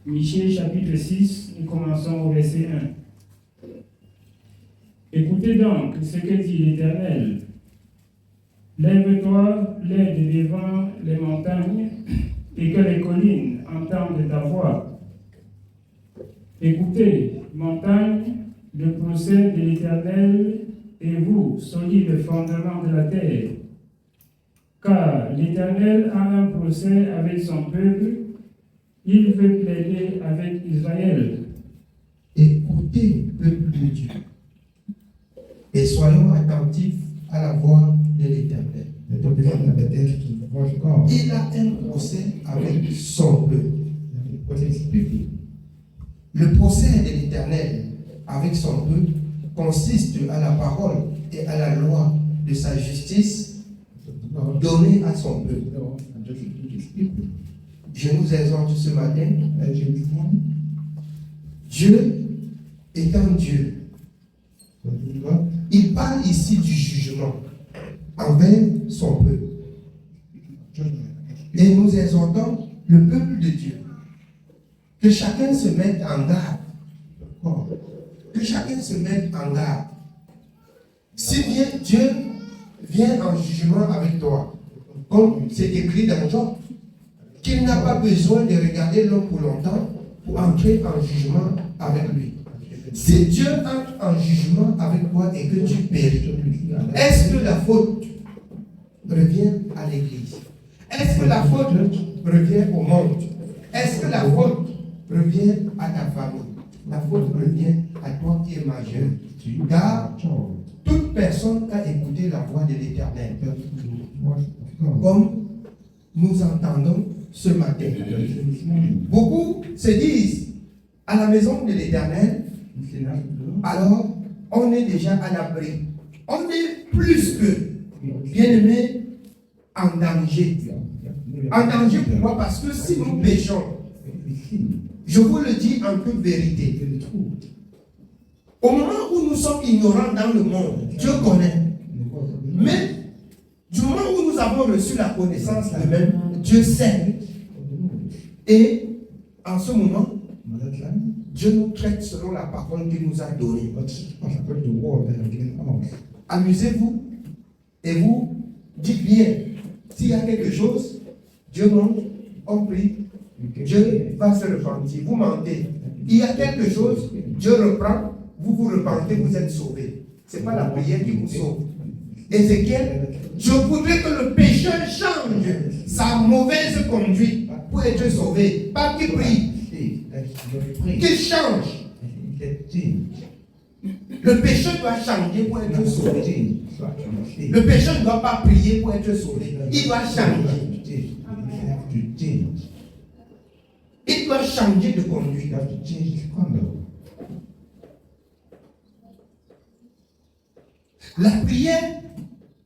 Michée chapitre 6, nous commençons au verset 1. Écoutez donc ce que dit l'Éternel. Lève-toi, lève devant les montagnes, et que les collines entendent ta voix. Écoutez, montagne, le procès de l'Éternel, et vous, solides fondements de la terre. Car l'Éternel a un procès avec son peuple, il veut plaider avec Israël. Écoutez, peuple de Dieu, et soyons attentifs à la voix de l'Éternel. Il a un procès avec son peuple. Le procès de l'Éternel avec son peuple consiste à la parole et à la loi de sa justice donnée à son peuple. Je nous exhorte ce matin. Dieu étant Dieu, il parle ici du jugement envers son peuple. Et nous exhortons le peuple de Dieu que chacun se mette en garde. Que chacun se mette en garde. Si bien Dieu vient en jugement avec toi, comme c'est écrit dans Job, qu'il n'a pas besoin de regarder l'homme pour longtemps pour entrer en jugement avec lui. Si Dieu entre en jugement avec toi et que tu péris, est-ce que la faute revient à l'Église? Est-ce que la faute revient au monde? Est-ce que la faute revient à ta famille? La faute revient à toi qui es majeur. Car toute personne a écouté la voix de l'Éternel. Comme nous entendons ce matin. Beaucoup se disent à la maison de l'Éternel, alors on est déjà à l'abri. On est plus que, bien-aimés, en danger. En danger pourquoi? Parce que si nous péchons, je vous le dis en toute vérité, au moment où nous sommes ignorants dans le monde, Dieu connaît. Mais du moment où nous avons reçu la connaissance de même, Dieu sait. Et en ce moment, Dieu nous traite selon la parole qu'il nous a donnée. Amusez-vous et vous dites bien, s'il y a quelque chose, Dieu monte, on prie, Dieu va se repentir. Vous mentez. Il y a quelque chose, Dieu reprend, vous vous repentez, vous êtes sauvés. Ce n'est pas la prière qui vous sauve. Ézéchiel, je voudrais que le pécheur change sa mauvaise conduite pour être sauvé. Pas qu'il prie, qu'il change. Le pécheur doit changer pour être sauvé. Le pécheur ne doit pas prier pour être sauvé. Il doit changer. Il doit changer de conduite. La prière,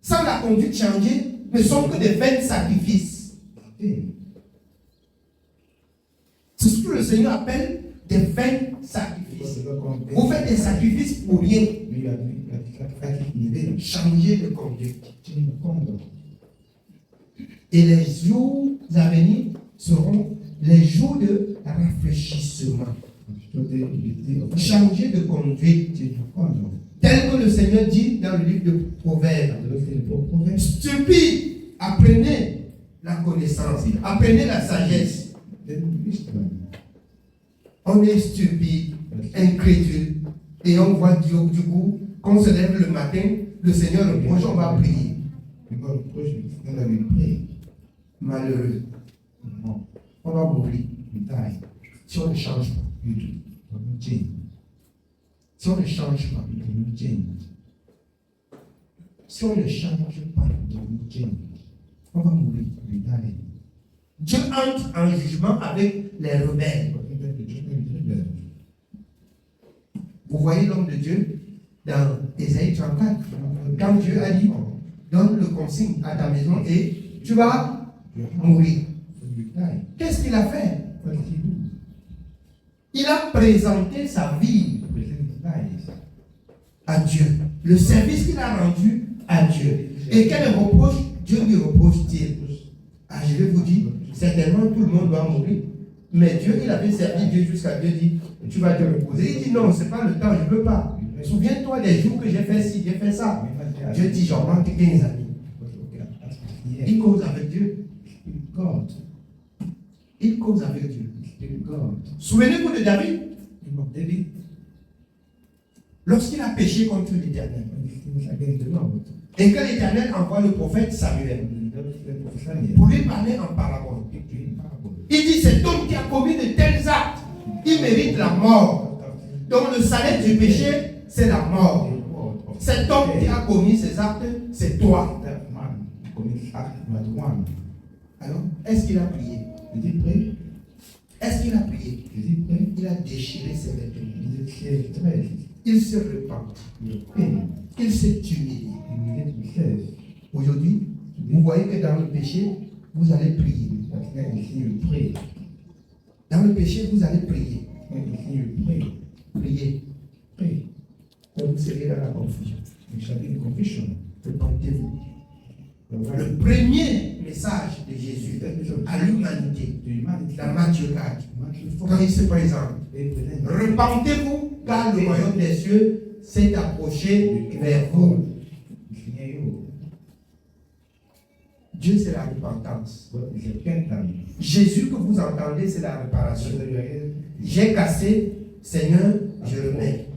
sans la conduite changée, ne sont que des vains sacrifices. C'est ce que le Seigneur appelle des vains sacrifices. Vous faites des sacrifices pour rien. Changer de conduite. Et les jours à venir seront les jours de rafraîchissement. Changer de conduite. Tel que le Seigneur dit dans le livre de Proverbes. Stupide, apprenez la connaissance, apprenez la sagesse. On est stupide, incrédule, et on voit Dieu du coup, quand on se lève le matin, le Seigneur reproche, on va prier. Malheureux. On va mourir. Si on ne change pas. Si on ne change pas. Si on ne change pas, on va mourir. Dieu entre en jugement avec les rebelles. Vous voyez l'homme de Dieu dans Ésaïe 34. Quand Dieu a dit, donne le consigne à ta maison et tu vas mourir. Qu'est-ce qu'il a fait? Il a présenté sa vie à Dieu. Le service qu'il a rendu à Dieu. Et quel reproche Dieu lui reproche-t-il? Ah, je vais vous dire, certainement tout le monde doit mourir. Mais Dieu, il avait servi Dieu jusqu'à Dieu dit, tu vas te reposer. Il dit non, ce n'est pas le temps, je ne veux pas. Souviens-toi des jours que j'ai fait ci, j'ai fait ça. Dieu dit, j'en manque 15 amis. Il cause avec Dieu. Il cause avec Dieu. Souvenez-vous de David. Lorsqu'il a péché contre l'Éternel. Et que l'Éternel envoie le prophète Samuel pour lui parler en parabole. Il dit, cet homme qui a commis de tels actes, il mérite la mort. Donc le salaire du péché, c'est la mort. Cet homme qui a commis ces actes, c'est toi. Alors, est-ce qu'il a prié? Est-ce qu'il a prié? Il a déchiré ses vêtements. Il se repent. Il s'est humilié. Aujourd'hui, vous voyez que dans le péché, vous allez prier. Dans le péché, vous allez prier. Priez. Quand vous serez dans la confusion. Repentez-vous. Le premier message de Jésus à l'humanité, dans Matthieu 4, quand il se présente, repentez-vous car le royaume des cieux s'est approché vers vous. Dieu, c'est la repentance. Jésus que vous entendez, c'est la réparation. J'ai cassé, Seigneur, je remets.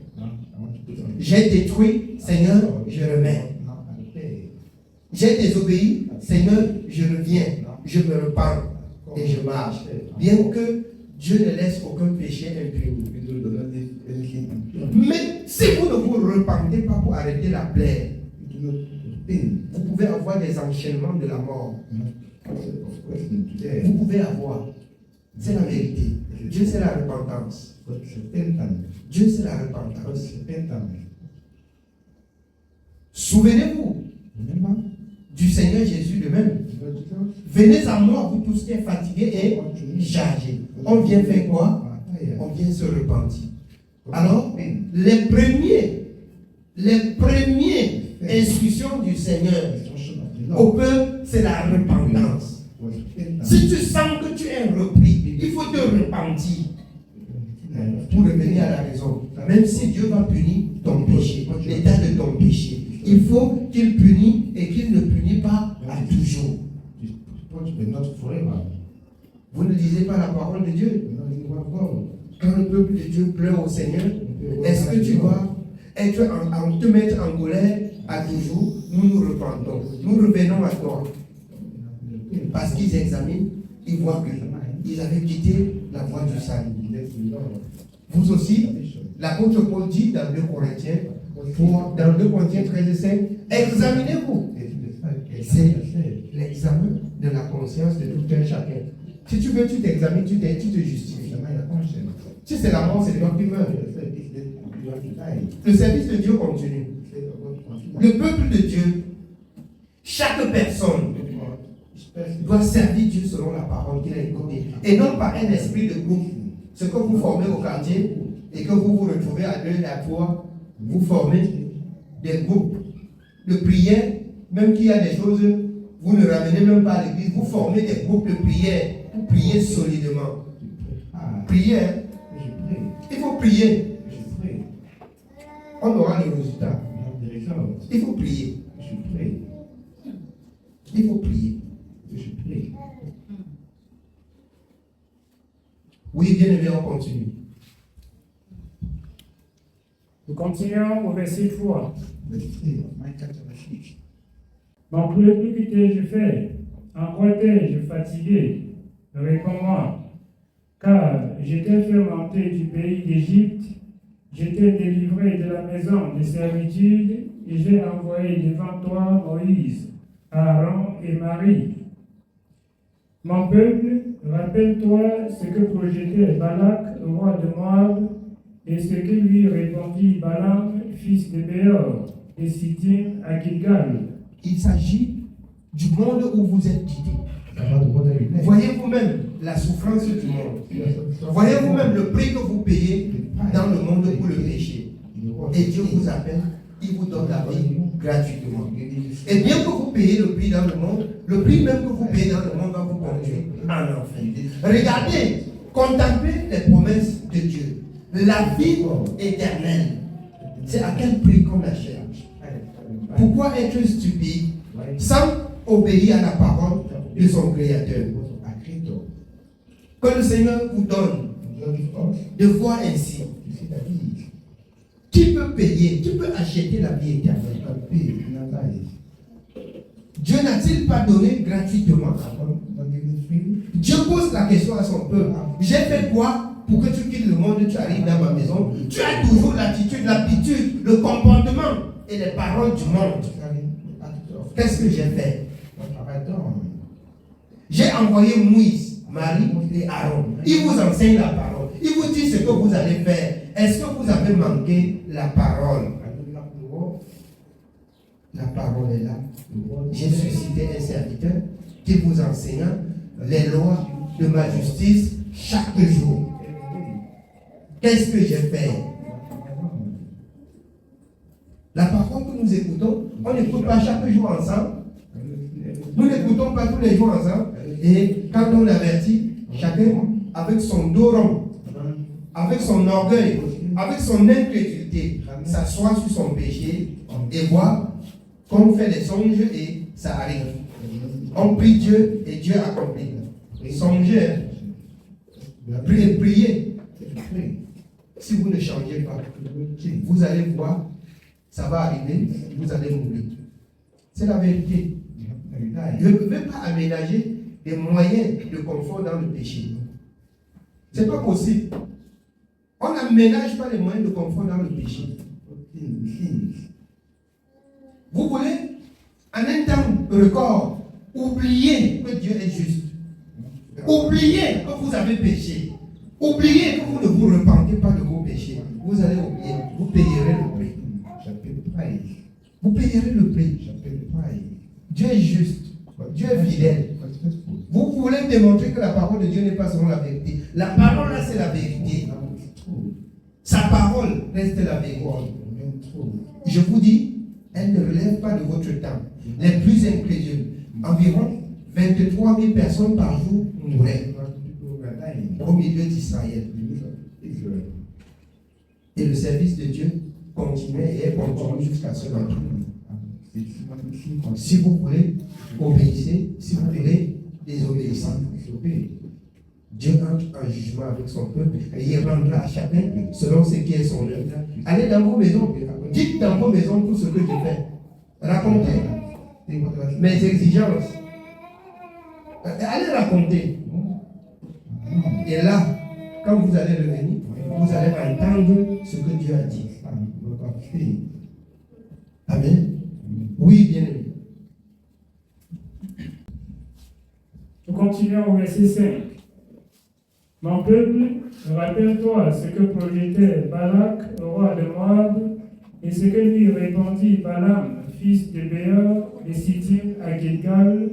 J'ai détruit, Seigneur, je remets. J'ai désobéi, Seigneur, je reviens, je me repens et je marche. Bien que Dieu ne laisse aucun péché impuni. Mais si vous ne vous repentez pas pour arrêter la plaie, vous pouvez avoir des enchaînements de la mort. Vous pouvez avoir. C'est la vérité. Dieu, c'est la repentance. Dieu, c'est la repentance. Souvenez-vous du Seigneur Jésus de même. Venez à moi, vous tous qui êtes fatigués et chargés. On vient faire quoi? On vient se repentir. Alors, les premières instructions du Seigneur au peuple, c'est la repentance. Si tu sens que tu es repris, il faut te repentir pour revenir à la raison. Même si Dieu va punir ton péché, l'état de ton péché, il faut qu'il punisse et qu'il ne punisse pas à toujours. Vous ne lisez pas la parole de Dieu. Quand le peuple de Dieu pleure au Seigneur, est-ce que tu dois te mettre en colère à toujours? Nous nous repentons. Nous revenons à toi. Parce qu'ils examinent, ils voient qu'ils avaient quitté la voie du salut. Vous aussi, l'apôtre Paul dit dans 2 Corinthiens, dans 2 Corinthiens 13 et 5, examinez-vous. C'est l'examen de la conscience de tout un chacun. Si tu veux, tu t'examines, tu te justifies. Si c'est la mort, c'est toi qui meurs. Le service de Dieu continue. Le peuple de Dieu, chaque personne doit servir Dieu selon la parole qu'il a écoutée. Et non par un esprit de groupe. Ce que vous formez au quartier et que vous vous retrouvez à 2 et à 3, vous formez des groupes de prière, même qu'il y a des choses, vous ne ramenez même pas à l'église, vous formez des groupes de prière pour prier solidement. Prière, il faut prier. On aura le résultat. Il faut prier. Il faut prier. Oui, bien aimé, on continue. Nous continuons au verset 3. Mon peuple, que t'ai-je fait? En quoi t'ai-je fatigué? Réponds-moi. Car je t'ai fait monter du pays d'Égypte, je t'ai délivré de la maison de servitude, et j'ai envoyé devant toi Moïse, Aaron et Marie. Mon peuple, rappelle-toi ce que projetait Balak, roi de Moab, et ce que lui répondit Balaam, fils de Béor, et Sittim à Gilgal. Il s'agit du monde où vous êtes quittés. Voyez vous-même la souffrance du monde. Voyez vous-même le prix que vous payez dans le monde pour le péché. Et Dieu vous appelle, il vous donne la vie gratuitement. Et bien que vous payez le prix dans le monde, le prix même que vous payez dans le monde va vous conduire en enfer. Regardez Contemplez les promesses de Dieu. La vie éternelle. C'est à quel prix qu'on la cherche? Pourquoi être stupide sans obéir à la parole de son Créateur? Que le Seigneur vous donne de voir ainsi. Qui peut payer, qui peut acheter la vie éternelle? Dieu n'a-t-il pas donné gratuitement? Dieu pose la question à son peuple. J'ai fait quoi pour que tu quittes le monde, tu arrives dans ma maison? Tu as toujours l'attitude, l'habitude, le comportement et les paroles du monde. Qu'est-ce que j'ai fait? J'ai envoyé Moïse, Marie et Aaron. Ils vous enseignent la parole. Ils vous disent ce que vous allez faire. Est-ce que vous avez manqué la parole? La parole est là. J'ai suscité un serviteur qui vous enseigne les lois de ma justice chaque jour. Qu'est-ce que j'ai fait? La parole que nous écoutons, on n'écoute pas chaque jour ensemble. Nous n'écoutons pas tous les jours ensemble. Et quand on avertit, chacun avec son dos rond, avec son orgueil, avec son incrédulité, s'assoit sur son péché et voit qu'on fait des songes et ça arrive. On prie Dieu et Dieu accomplit. Songez, priez. Si vous ne changez pas, vous allez voir, ça va arriver, vous allez mourir. C'est la vérité. Je ne peux pas aménager des moyens de confort dans le péché. Ce n'est pas possible. On n'aménage pas les moyens de confort dans le péché. Vous voulez, en un temps record, oublier que Dieu est juste. Oubliez que vous avez péché. Oubliez que vous ne vous repentez pas de vos péchés. Vous allez oublier. Vous payerez le prix. Vous payerez le prix. Dieu est juste. Dieu est fidèle. Vous voulez démontrer que la parole de Dieu n'est pas selon la vérité. La parole là, c'est la vérité. Sa parole reste la vérité. Je vous dis, elle ne relève pas de votre temps. Les plus incrédules, environ 23 000 personnes par jour mouraient au milieu d'Israël. Et le service de Dieu continuait et continue jusqu'à ce moment. Si vous voulez, obéissez. Si vous voulez, désobéissez. Dieu entre en jugement avec son peuple et il rendra à chacun selon ce qui est son œuvre. Allez dans vos maisons, dites dans vos maisons tout ce que je fais. Racontez mes exigences. Allez raconter. Et là, quand vous allez revenir, vous allez entendre ce que Dieu a dit. Amen. Oui, bien aimé. Nous continuons au verset 5. Mon peuple, rappelle-toi ce que projetait Balak, roi de Moab, et ce que lui répondit Balaam, fils de Béor, de Sittim à Gilgal,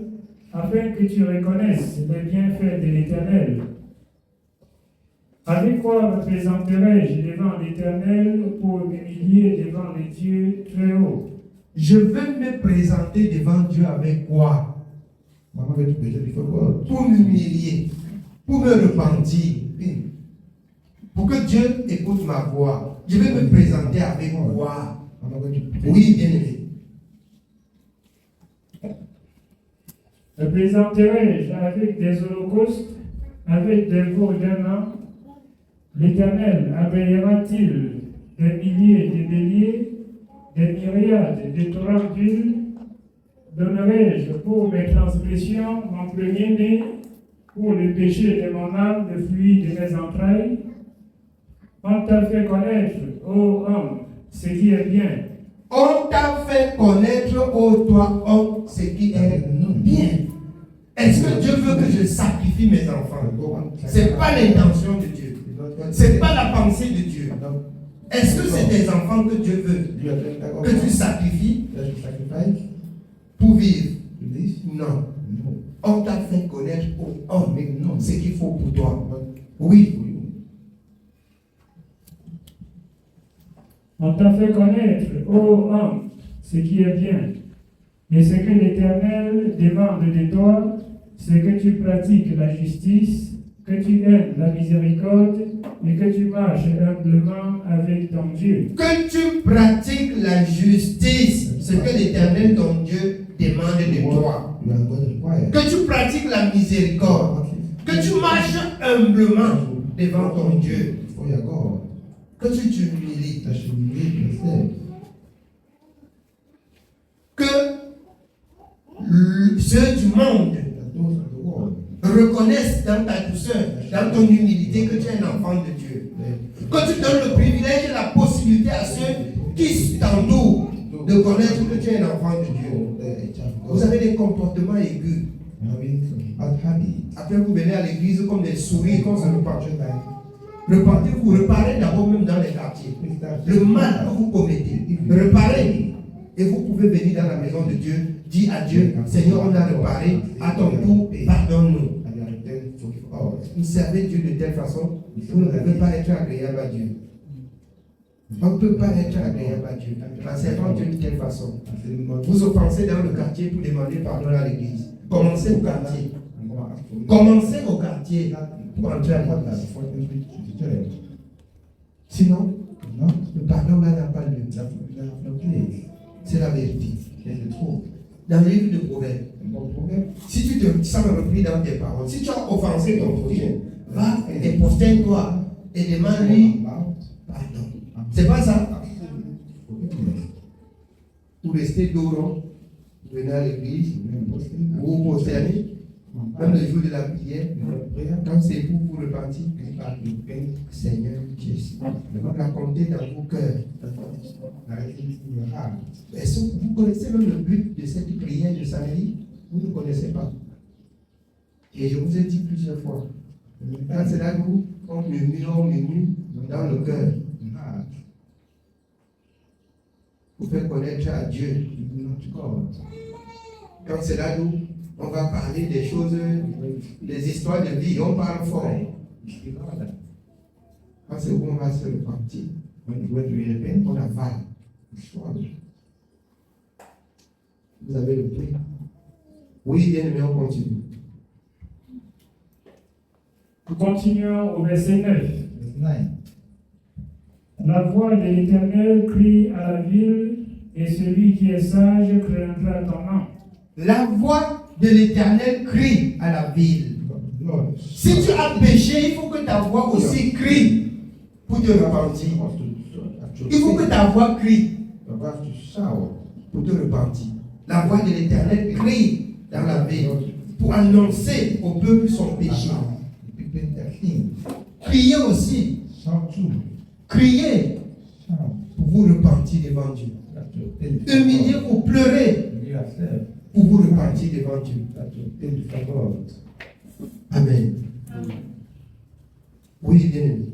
afin que tu reconnaisses les bienfaits de l'Éternel. Avec quoi me présenterai-je devant l'Éternel pour m'humilier devant les dieux très hauts? Je veux me présenter devant Dieu avec quoi? Pour m'humilier, pour me repentir, pour que Dieu écoute ma voix. Je vais me présenter avec quoi? Oui, bien aimé. Me présenterai-je avec des holocaustes, avec des veaux d'un an? L'Éternel agréera-t-il des milliers de béliers, des myriades de torrents d'huile? Donnerai-je pour mes transgressions mon premier-né, pour le péché de mon âme, le fruit de mes entrailles? On t'a fait connaître, ô homme, ce qui est bien. On t'a fait connaître, ô toi, homme, ce qui est bien. Est-ce que Dieu veut que je sacrifie mes enfants? Ce n'est pas l'intention de Dieu. Ce n'est pas la pensée de Dieu. Est-ce que c'est des enfants que Dieu veut que tu sacrifies pour vivre? Non. On t'a fait connaître aux hommes ce qu'il faut pour toi. Oui. On t'a fait connaître, ô homme, ce qui est bien. Et ce que l'Éternel demande de toi, c'est que tu pratiques la justice, que tu aimes la miséricorde et que tu marches humblement avec ton Dieu. Que tu pratiques la justice, ce que l'Éternel ton Dieu demande de toi. Que tu pratiques la miséricorde. Que tu marches humblement devant ton Dieu. Que tu t'humilies. Que ceux du monde reconnaissent dans ta douceur, dans ton humilité que tu es un enfant de Dieu. Que tu donnes le privilège et la possibilité à ceux qui t'entourent de connaître que tu es un enfant de Dieu. Vous avez des comportements aigus. Après vous venez à l'église comme des souris, comme ça repart. Repentez-vous, reparez d'abord même dans les quartiers. Le mal que vous commettez, reparez. Et vous pouvez venir dans la maison de Dieu, dire à Dieu, Seigneur, on a reparé, à ton tour, pardonne-nous. Vous servez Dieu de telle façon, vous ne pouvez pas être agréable à Dieu. On ne peut pas être agréable à Dieu en servant Dieu de telle façon. Vous offensez dans le quartier pour demander pardon à l'église. Commencez au quartier. Commencez au quartier pour entrer à l'église. Sinon, le pardon là n'a pas lieu. C'est la vérité. Dans le livre de Proverbes, si tu te sens repris dans tes paroles, si tu as offensé ton prochain, va et prosterne-toi et demande-lui pardon. C'est pas ça? Vous restez dehors, vous venez à l'église, vous vous prosternez, même le jour de la prière, quand c'est pour vous repentir, Seigneur Jésus, racontez dans vos cœurs. Est-ce que vous connaissez même le but de cette prière de samedi? Vous ne connaissez pas. Et je vous ai dit plusieurs fois, quand c'est là que on murmure dans le cœur, vous faites connaître à Dieu. Quand c'est là où on va parler des choses, des histoires de vie, on parle fort. Quand c'est où on va se repentir, on avale. Vous avez le prix. Oui, bien aimé, on continue. Nous continuons au verset 9. La voix de l'Éternel crie à la ville, et celui qui est sage craindra ton nom. La voix de l'Éternel crie à la ville. Si tu as péché, il faut que ta voix aussi crie pour te repentir. Il faut que ta voix crie pour te repentir. La voix de l'Éternel crie dans la ville pour annoncer au peuple son péché. Criez aussi. Criez pour vous repentir devant Dieu. Humiliez-vous, pleurez pour vous repentir devant Dieu. Amen. Oui, bien-aimé.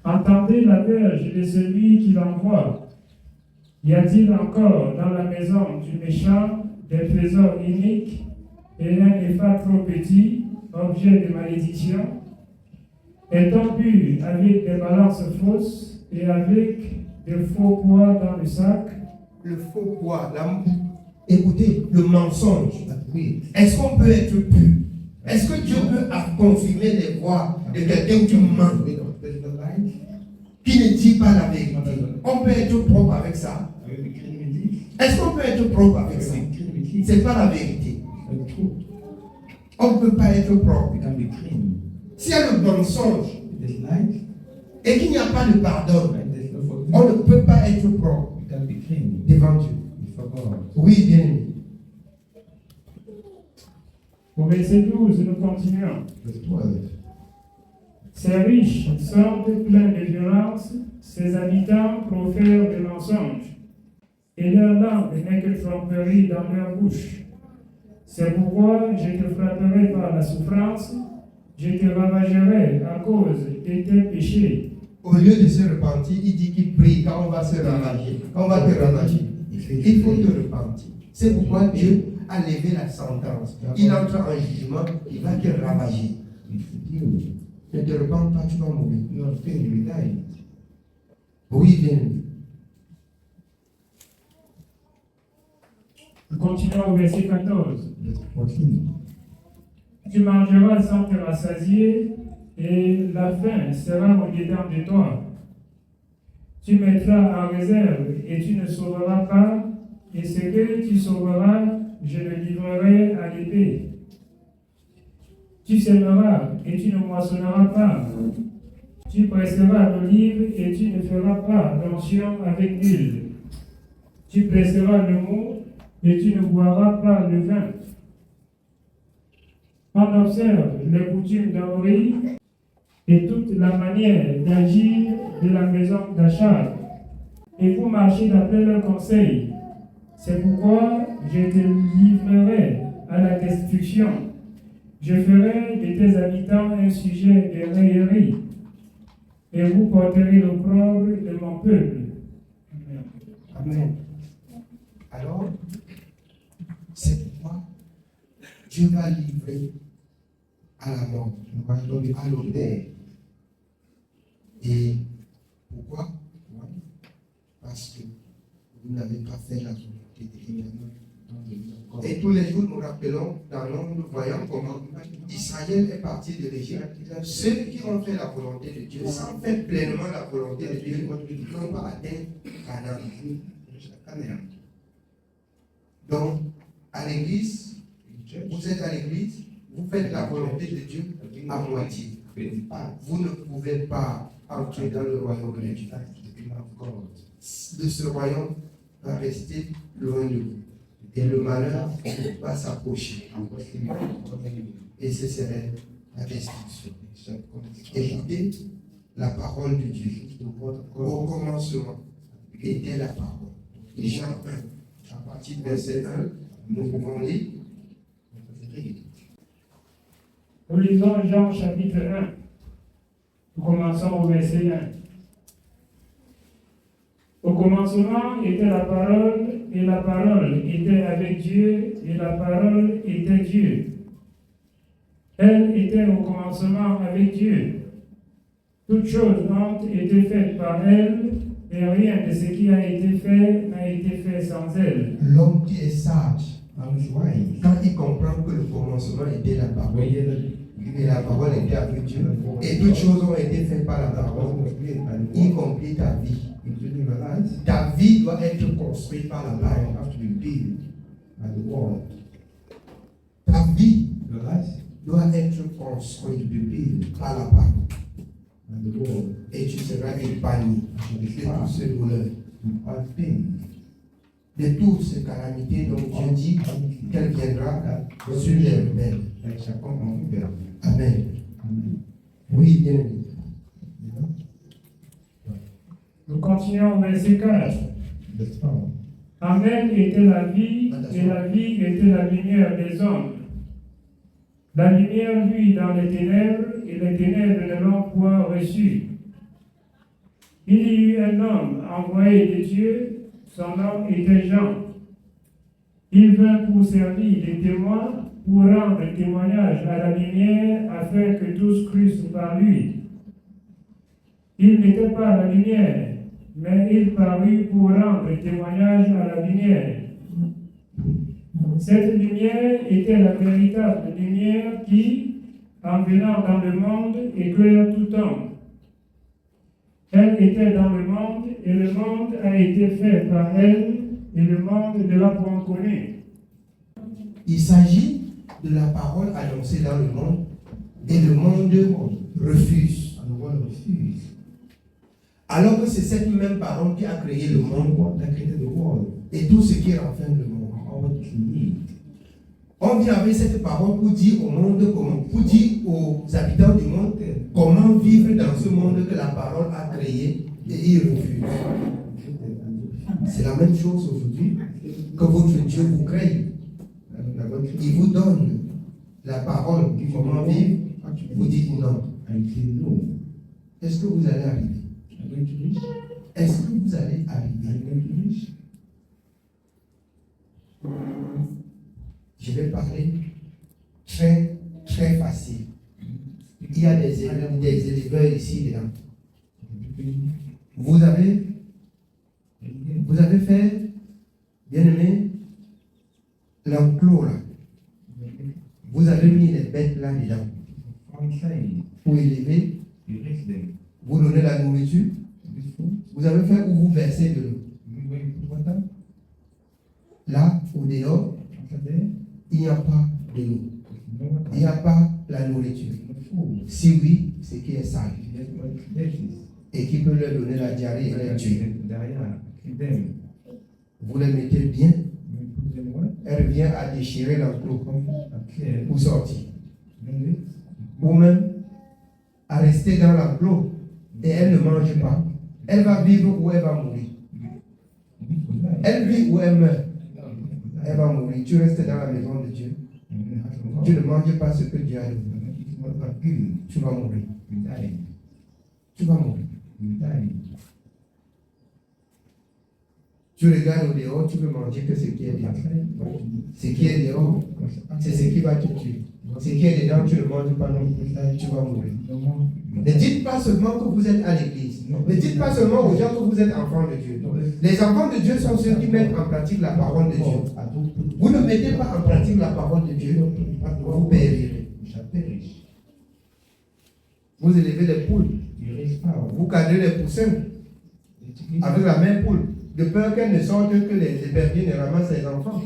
Entendez la verge de celui qui l'envoie. Y a-t-il encore dans la maison du méchant des trésors iniques et un effet trop petit, objet de malédiction? Est-on bu avec des balances fausses et avec des faux poids dans le sac? Le faux poids, écoutez, le mensonge. Est-ce qu'on peut être pur? Est-ce que Dieu peut confirmer les voix de quelqu'un qui ment, qui ne dit pas la vérité? On peut être propre avec ça? Est-ce qu'on peut être propre avec ça? Ce n'est pas la vérité. On ne peut pas être propre. S'il y a le mensonge et qu'il n'y a pas de pardon, on ne peut pas être propre devant Dieu. Oui, bien aimé. Au verset 12, nous continuons. Ces riches sortent pleins de violence, ses habitants profèrent des mensonges, et leur langue n'est que tromperie dans leur bouche. C'est pourquoi je te frapperai par la souffrance, je te ravagerai à cause de tes péchés. Au lieu de se repentir, il dit qu'il prie quand on va se ravager. Quand on va te ravager, il faut te repentir. C'est pourquoi Dieu a levé la sentence. Il entre en jugement, il va te ravager. Ne te repens pas, tu vas mourir. Oui, bien. Nous continuons au verset 14. Tu mangeras sans te rassasier et la faim sera au-dedans de toi. Tu mettras en réserve et tu ne sauveras pas, et ce que tu sauveras, je le livrerai à l'épée. Tu sèmeras et tu ne moissonneras pas. Tu presseras l'olive et tu ne feras pas d'onction avec l'huile. Tu presseras le mou et tu ne boiras pas le vin. On observe les coutumes d'Omri et toute la manière d'agir de la maison d'Achab. Et vous marchez d'après leur conseil. C'est pourquoi je te livrerai à la destruction. Je ferai de tes habitants un sujet de raillerie. Et vous porterez l'opprobre de mon peuple. Amen. Amen. Alors, c'est pourquoi Dieu va livrer à la mort, à l'autel. Et pourquoi? Parce que vous n'avez pas fait la volonté de Dieu. Et tous les jours, nous rappelons dans le monde, nous voyons comment Israël est parti de l'Égypte. Ceux qui ont fait la volonté de Dieu, sans faire pleinement la volonté de Dieu, n'ont pas atteint Canaan. Donc, à l'église, vous êtes à l'église, vous faites la volonté de Dieu à moitié. Vous ne pouvez pas entrer dans le royaume de Dieu. De ce royaume va rester loin de vous. Et le malheur va s'approcher. Et ce serait la destruction. Écoutez la parole de Dieu. Au commencement était la parole. Jean 1, à partir du verset 1, nous pouvons lire. Nous lisons Jean chapitre 1. Nous commençons au verset 1. Au commencement était la parole, et la parole était avec Dieu, et la parole était Dieu. Elle était au commencement avec Dieu. Toutes choses ont été faites par elle, et rien de ce qui a été fait n'a été fait sans elle. L'homme qui est sage, quand il comprend que le commencement était la parole, et la parole était avec Dieu, et toutes choses ont été faites par la parole, y compris ta vie. Ta vie doit être construite par la parole. Ta vie doit être construite par la parole. Et tu seras épargné de toutes ces douleurs, de toutes ces calamités dont Dieu dit qu'elle viendra sur les rebelles. Amen. Oui, bien. Nous continuons au verset 4. Amen était la vie, et la vie était la lumière des hommes. La lumière luit dans les ténèbres, et les ténèbres ne l'ont point reçue. Il y eut un homme envoyé de Dieu, son nom était Jean. Il vint pour servir de témoin, pour rendre témoignage à la lumière, afin que tous crussent par lui. Il n'était pas la lumière, mais il parut pour rendre témoignage à la lumière. Cette lumière était la véritable lumière qui, en venant dans le monde, éclaire tout homme. Elle était dans le monde, et le monde a été fait par elle, et le monde ne l'a point connue. Il s'agit de la parole annoncée dans le monde, et le monde refuse. Alors que c'est cette même parole qui a créé le monde et tout ce qui renferme le monde. On vient avec cette parole pour dire au monde comment, pour dire aux habitants du monde comment vivre dans ce monde que la parole a créé et ils refusent. C'est la même chose aujourd'hui que votre Dieu vous crée. Il vous donne la parole comment vivre, vous dites non. Est-ce que vous allez arriver? Est-ce que vous allez arriver? Je vais parler très, très facile. Il y a des éleveurs ici dedans. Vous avez fait, bien aimé, l'enclos là. Vous avez mis les bêtes là-dedans. Pour élever, vous donnez la nourriture. Vous avez fait où vous versez de l'eau. Là, au dehors, il n'y a pas de l'eau. Il n'y a pas la nourriture. Si oui, c'est qui est sale. Et qui peut leur donner la diarrhée et les tuer. Vous les mettez bien. Elle vient à déchirer l'enclos pour sortir. Ou même à rester dans l'enclos et elle ne mange pas. Elle va vivre ou elle va mourir. Elle vit ou elle meurt. Elle va mourir. Tu restes dans la maison de Dieu. Tu ne manges pas ce que Dieu a donné. Tu vas mourir. Tu vas mourir. Tu regardes au dehors, tu peux manger que ce qui est dehors. Ce qui est dehors, c'est ce qui va te tuer. Ce qui est dedans, tu ne manges pas non plus, tu vas mourir. Ne dites pas seulement que vous êtes à l'église. Ne dites pas seulement aux gens que vous êtes enfants de Dieu. Les enfants de Dieu sont ceux qui mettent en pratique la parole de Dieu. Vous ne mettez pas en pratique la parole de Dieu, vous périrez. Vous élevez les poules. Vous cadrez les poussins avec la même poule, de peur qu'elles ne sortent que les éperviers ne ramassent les enfants.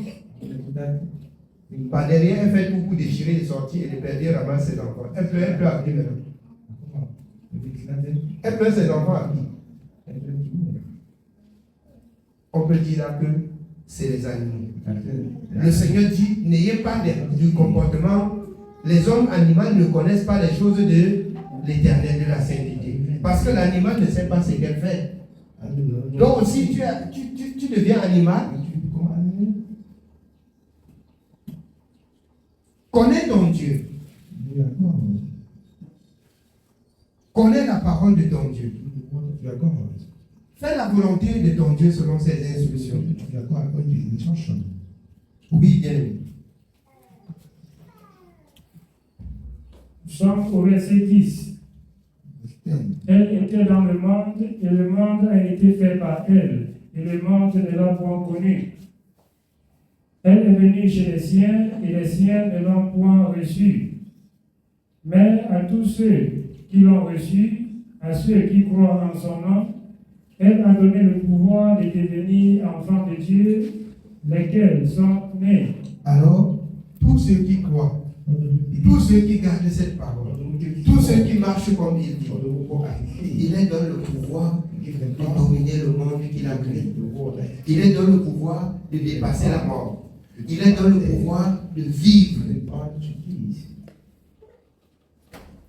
Par derrière, elle fait tout pour déchirer les sorties et les éperviers ramassent ses enfants. Elle peut à qui maintenant? Elle peut ses enfants à qui? On peut dire là que c'est les animaux. Le Seigneur dit, n'ayez pas du comportement. Les hommes animaux ne connaissent pas les choses de l'Éternel, de la sainteté. Parce que l'animal ne sait pas ce qu'elle fait. Donc si tu deviens animal, connais ton Dieu. Connais la parole de ton Dieu. Fais la volonté de ton Dieu selon ses instructions. Oui, bien. Nous sommes au verset 10. Elle était dans le monde, et le monde a été fait par elle, et le monde ne l'a point connue. Elle est venue chez les siens, et les siens ne l'ont point reçue. Mais à tous ceux qui l'ont reçue, à ceux qui croient en son nom, elle a donné le pouvoir de devenir enfants de Dieu, lesquels sont nés. Alors, tous ceux qui croient, tous ceux qui gardent cette parole, tous ceux qui marchent comme il dit, il leur donne le pouvoir de dominer le monde qu'il a créé. Il leur donne le pouvoir de dépasser la mort. Il leur donne le pouvoir de vivre.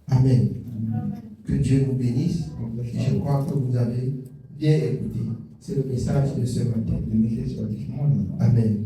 Amen. Que Dieu nous bénisse. Je crois que vous avez bien écouté. C'est le message de ce matin. Amen.